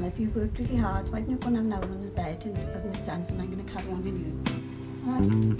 if you've worked really hard, why don't you go now on the bed and put in the sun, and I'm going to carry on with you. No.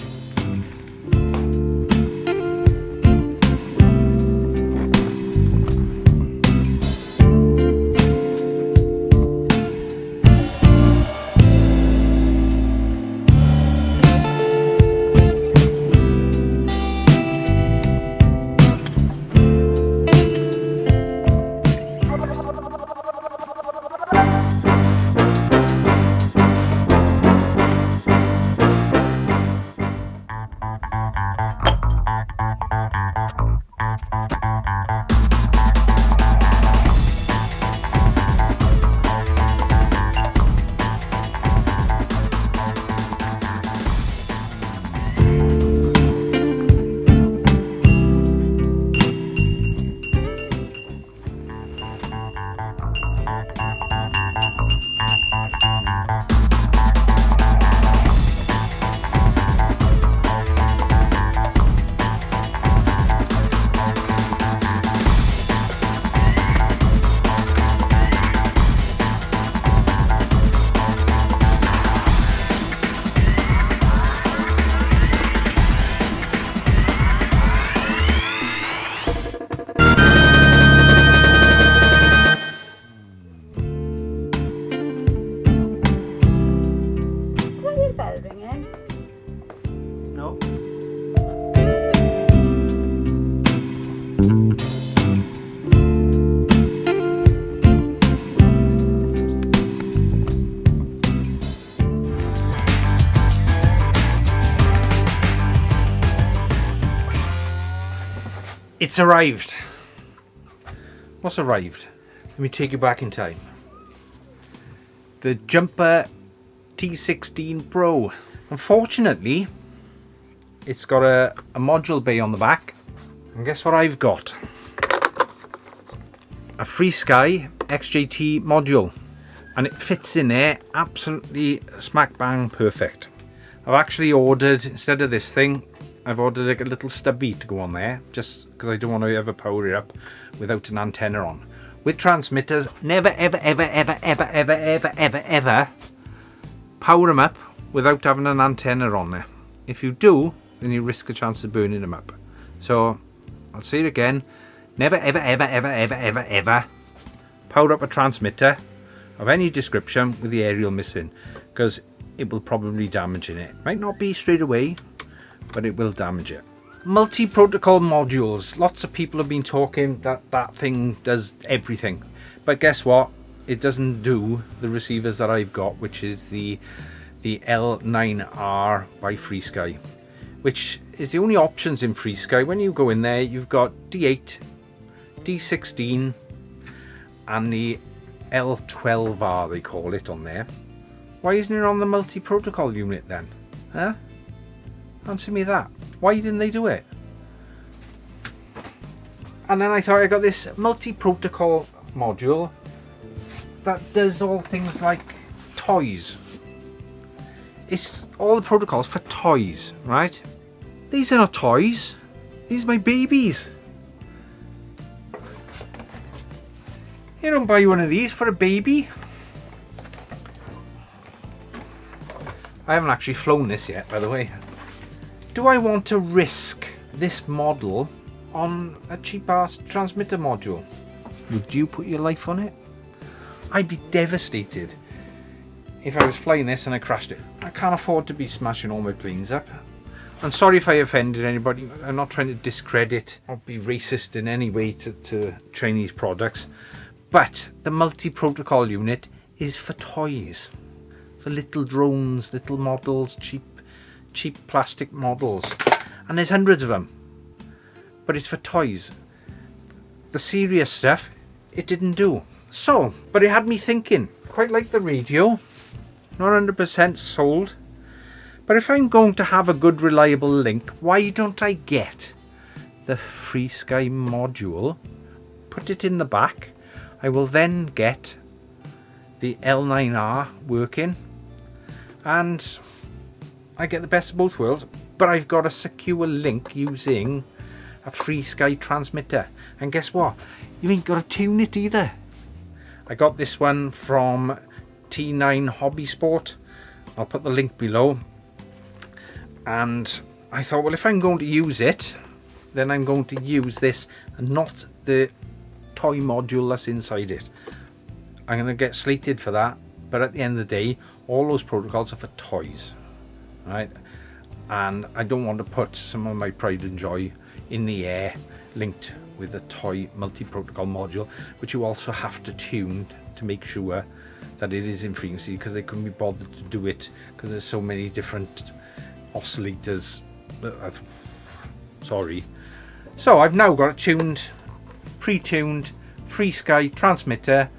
It's arrived. What's arrived? Let me take you back in time. The Jumper T16 Pro. Unfortunately, it's got a module bay on the back. And guess what I've got? A FrSky XJT Module. And it fits in there absolutely smack bang perfect. I've actually ordered, instead of this thing, I've ordered like a little stubby to go on there, just because I don't want to ever power it up without an antenna on. With transmitters, never ever ever ever ever ever ever ever ever power them up without having an antenna on there. If you do, then you risk a chance of burning them up. So I'll say it again, never ever ever ever ever ever ever power up a transmitter of any description with the aerial missing, because it will probably damage it. Might not be straight away, but it will damage it. Multi-protocol modules. Lots of people have been talking that thing does everything, but guess what? It doesn't do the receivers that I've got, which is the L9R by FrSky, which is the only options in FrSky. When you go in there, you've got D8, D16, and the L12R they call it on there. Why isn't it on the multi-protocol unit then? Huh? Answer me that. Why didn't they do it? And then I thought I got this multi-protocol module that does all things like toys. It's all the protocols for toys, right? These are not toys. These are my babies. You don't buy one of these for a baby. I haven't actually flown this yet, by the way. Do I want to risk this model on a cheap-ass transmitter module? Would you put your life on it? I'd be devastated if I was flying this and I crashed it. I can't afford to be smashing all my planes up. I'm sorry if I offended anybody. I'm not trying to discredit or be racist in any way to Chinese products. But the multi-protocol unit is for toys. For little drones, little models, cheap plastic models. And there's hundreds of them. But it's for toys. The serious stuff, it didn't do. So, but it had me thinking. Quite like the radio. Not 100% sold. But if I'm going to have a good reliable link, why don't I get the FrSky module, put it in the back. I will then get the L9R working, and I get the best of both worlds, but I've got a secure link using a FrSky transmitter. And guess what? You ain't got to tune it either. I got this one from T9 Hobby Sport. I'll put the link below. And I thought, well, if I'm going to use it, then I'm going to use this and not the toy module that's inside it. I'm going to get slated for that, but at the end of the day, all those protocols are for toys, right? And I don't want to put some of my pride and joy in the air linked with a toy multi-protocol module, which you also have to tune to make sure that it is in frequency, because they couldn't be bothered to do it because there's so many different oscillators. Sorry. So I've now got a tuned, pre-tuned FrSky transmitter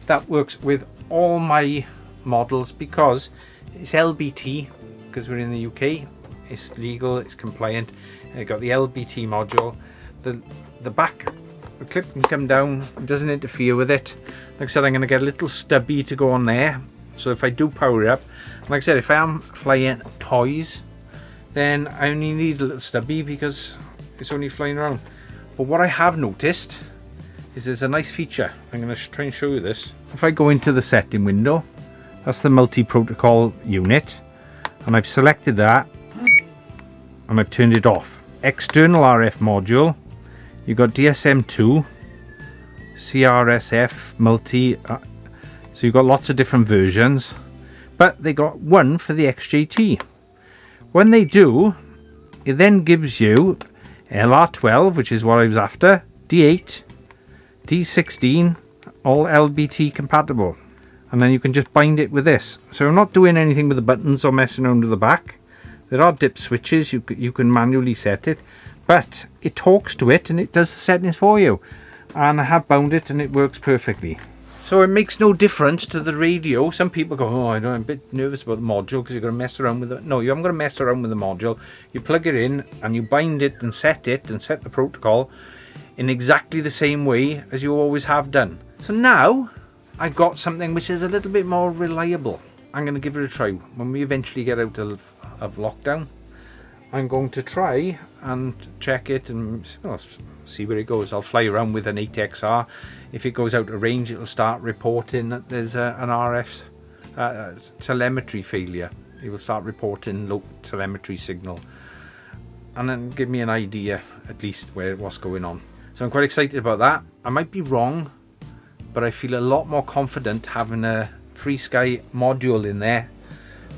that works with all my models because it's LBT, because we're in the UK, it's legal, it's compliant. I got the LBT module. The back, the clip can come down, it doesn't interfere with it. Like I said, I'm going to get a little stubby to go on there, so if I do power it up, like I said, if I am flying toys, then I only need a little stubby because it's only flying around. But what I have noticed is there's a nice feature. I'm going to try and show you this. If I go into the setting window, that's the multi-protocol unit, and I've selected that and I've turned it off. External RF module, you've got DSM2, CRSF, multi, so you've got lots of different versions, but they got one for the XJT. When they do, it then gives you LR12, which is what I was after, D8, D16, all LBT compatible, and then you can just bind it with this. So I'm not doing anything with the buttons or messing around with the back. There are dip switches, you can manually set it, but it talks to it and it does the settings for you. And I have bound it and it works perfectly. So it makes no difference to the radio. Some people go, oh, I'm a bit nervous about the module because you're going to mess around with it. No, you haven't got to mess around with the module. You plug it in and you bind it and set the protocol in exactly the same way as you always have done. So now I've got something which is a little bit more reliable. I'm going to give it a try when we eventually get out of lockdown. I'm going to try and check it and see where it goes. I'll fly around with an 8XR. If it goes out of range, it'll start reporting that there's an RF telemetry failure. It will start reporting low telemetry signal and then give me an idea at least what's going on. So I'm quite excited about that. I might be wrong, but I feel a lot more confident having a FrSky module in there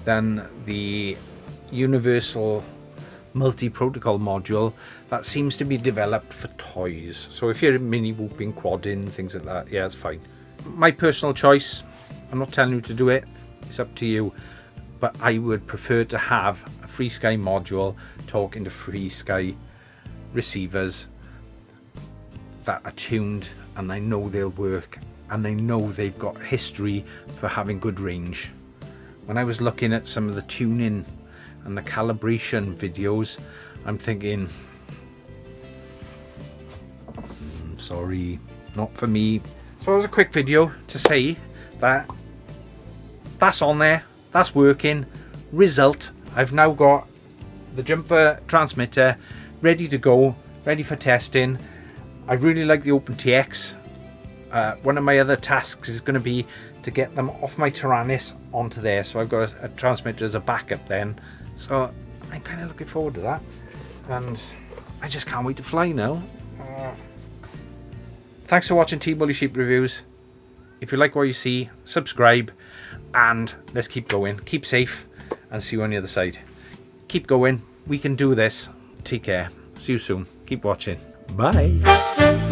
than the universal multi-protocol module that seems to be developed for toys. So if you're mini whooping, quadding, things like that, yeah, it's fine. My personal choice, I'm not telling you to do it, it's up to you, but I would prefer to have a FrSky module talking to FrSky receivers that are tuned, and I know they'll work, and I know they've got history for having good range. When I was looking at some of the tuning and the calibration videos, I'm thinking, sorry, not for me. So it was a quick video to say that that's on there, that's working. Result, I've now got the Jumper transmitter ready to go, ready for testing. I really like the OpenTX. One of my other tasks is going to be to get them off my Taranis onto there, so I've got a transmitter as a backup then. So I'm kind of looking forward to that, and I just can't wait to fly now. Thanks for watching T-Bully Sheep Reviews. If you like what you see, subscribe, and let's keep going. Keep safe, and see you on the other side. Keep going, we can do this. Take care, see you soon, keep watching, bye.